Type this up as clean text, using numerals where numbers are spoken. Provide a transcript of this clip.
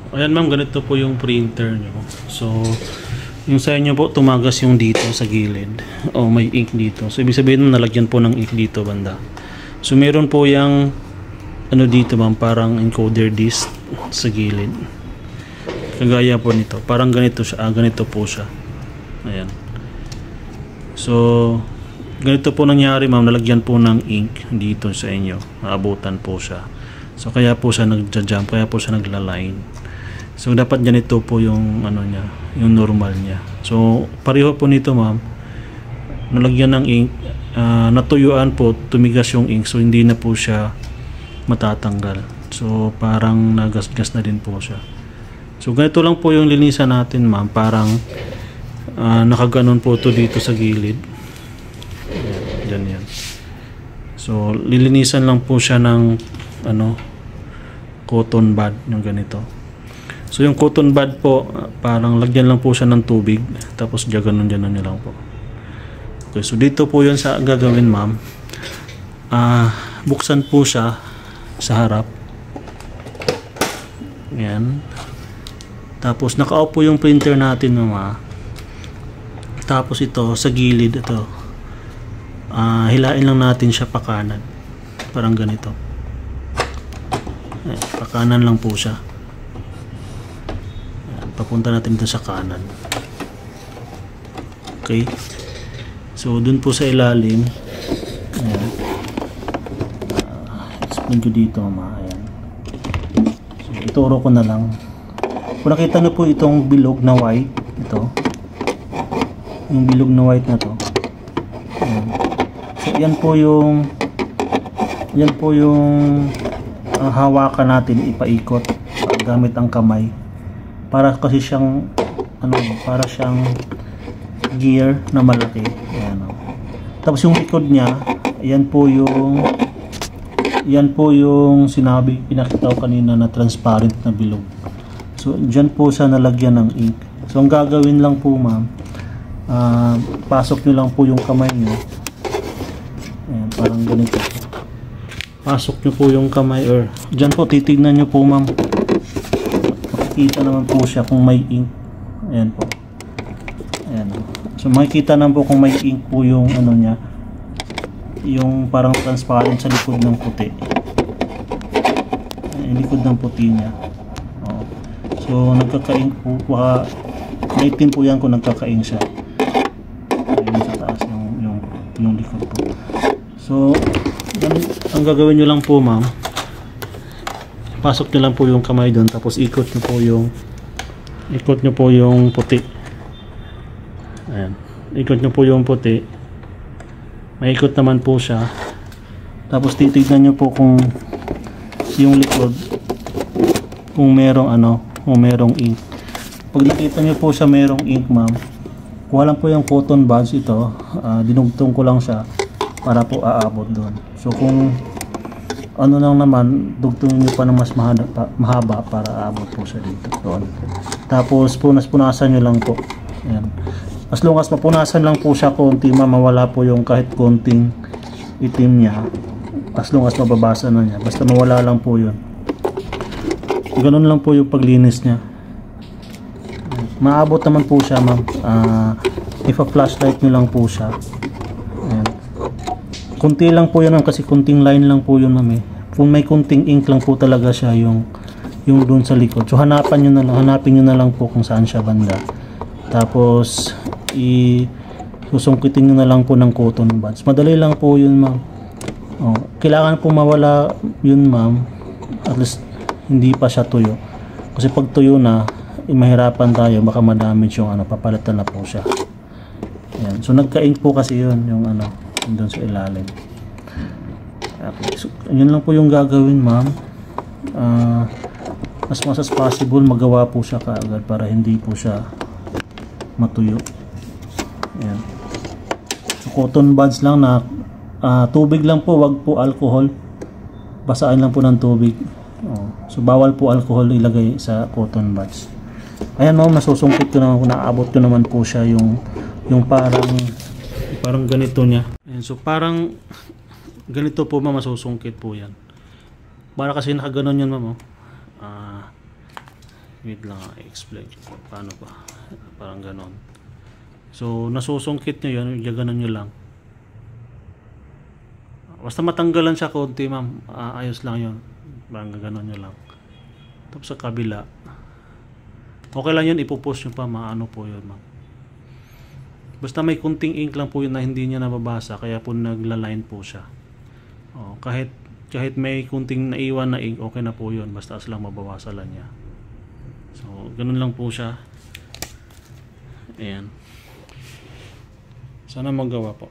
Ayan ma'am, ganito po yung printer nyo. So, yung sa inyo po, tumagas yung dito sa gilid. O may ink dito. So, ibig sabihin nalagyan po ng ink dito banda. So, meron po yung ano dito ma'am, parang encoder disc sa gilid. Kagaya po nito. Parang ganito siya. Ganito po siya. Ayan. So, ganito po nangyari ma'am, nalagyan po ng ink dito sa inyo. Naabutan po siya. So, kaya po siya nagja-jump, kaya po siya nagla-line. So dapat ganito po yung ano niya, yung normal niya. So pareho po nito ma'am. Nalagyan ng ink, natuyuan po, tumigas yung ink, so hindi na po siya matatanggal. So parang nagasgas na din po siya. So ganito lang po yung linisan natin ma'am. Parang nakaganon po to dito sa gilid. Ayan, yan. So lilinisan lang po siya ng ano, cotton bud, yung ganito. So yung cotton bud po, parang lagyan lang po siya ng tubig, tapos ganun nyo lang po. Okay, so dito po yun sa gagawin ma'am. Buksan po siya sa harap. Ayan. Tapos naka-off po yung printer natin ma'am. Tapos ito sa gilid, ito hilain lang natin siya pa kanan. Parang ganito. Ayan, pa kanan lang po siya. Papunta natin dito sa kanan. Okay. So, dun po sa ilalim. Ayan. Explain ko dito, ma. Ayan. So, ituro ko na lang. Kung nakita nyo po itong bilog na white, ito. Yung bilog na white na to. Ayan. So, yan po yung hawakan natin, ipaikot gamit ang kamay. Para kasi siyang para siyang gear na malaki. Ayan, tapos yung likod niya, yan po yung pinakita ko kanina na transparent na bilog. So dyan po siya nalagyan ng ink. So ang gagawin lang po ma'am, pasok nyo lang po yung kamay nyo. Ayan, parang ganito. Pasok nyo po yung kamay, or dyan po titignan nyo po ma'am. Makikita naman po siya kung may ink. Ayan po. Ayan. So makikita naman po kung may ink po yung ano niya, yung parang transparent sa likod ng puti. Yung likod ng puti niya. So nagkaka-ink po, maitim po yan kung nagkaka-ink siya. Ayun sa taas yung likod po. So ang gagawin nyo lang po ma'am, pasok nyo lang po yung kamay doon, tapos ikot nyo po yung puti. Ayan. Ikot nyo po yung puti. Maikot naman po siya. Tapos titignan nyo po kung yung likod, kung merong ink. Pag nakita nyo po siya merong ink ma'am, kuha lang po yung cotton buds ito. Dinugtong ko lang siya para po aabot doon. So kung ano lang naman, dugtungin nyo pa ng mas mahaba para aabot po siya dito. Doon. Tapos punas-punasan nyo lang po. Ayan. As long as mapunasan lang po siya konti, mawala po yung kahit konting itim niya. As long as mababasa na niya. Basta mawala lang po yun. Ganun lang po yung paglinis niya. Maabot naman po siya ma'am. Ipa-flashlight nyo lang po siya. Ayan. Kunti lang po yun kasi kunting line lang po yun ma'am. Kung may kunting ink lang po talaga siya yung dun sa likod. So hanapin nyo na lang po kung saan siya banda. Tapos susungkitin nyo na lang po ng cotton buds. Madali lang po yun ma'am. Kailangan po mawala yun ma'am. At least hindi pa siya tuyo. Kasi pag tuyo na, mahirapan tayo, baka madamage yung papalitan na po siya. Ayan. So nagka-ink po kasi yun yung doon sa ilalim. Okay. So yun lang po yung gagawin ma'am. As much as possible magawa po siya kaagad para hindi po siya matuyo. Ayan. So cotton buds lang na tubig lang po, wag po alcohol. Basahin lang po ng tubig. So bawal po alcohol ilagay sa cotton buds. Ayan ma'am, nasusungkit ko naman, naabot ko naman po siya yung parang ganito niya. Ayan, so parang ganito po ma'am, masusungkit po yan. Para kasi nakaganon yan ma'am. Wait lang, i-explain ko paano ba. Parang ganon. So, nasusungkit nyo yun, ganon nyo lang. Basta matanggalan siya konti, ma'am. Ayos lang yun. Parang ganon nyo lang. Tapos sa kabila. Okay lang yun, ipupost nyo pa, maano po yun, ma'am. Basta may kunting ink lang po yun na hindi niya nababasa, kaya po nagla-line po siya. Kahit may kunting naiwan na ink, okay na po yun. Basta as lang mabawasan lang niya. So, ganun lang po siya. Ayan. Sana magawa po.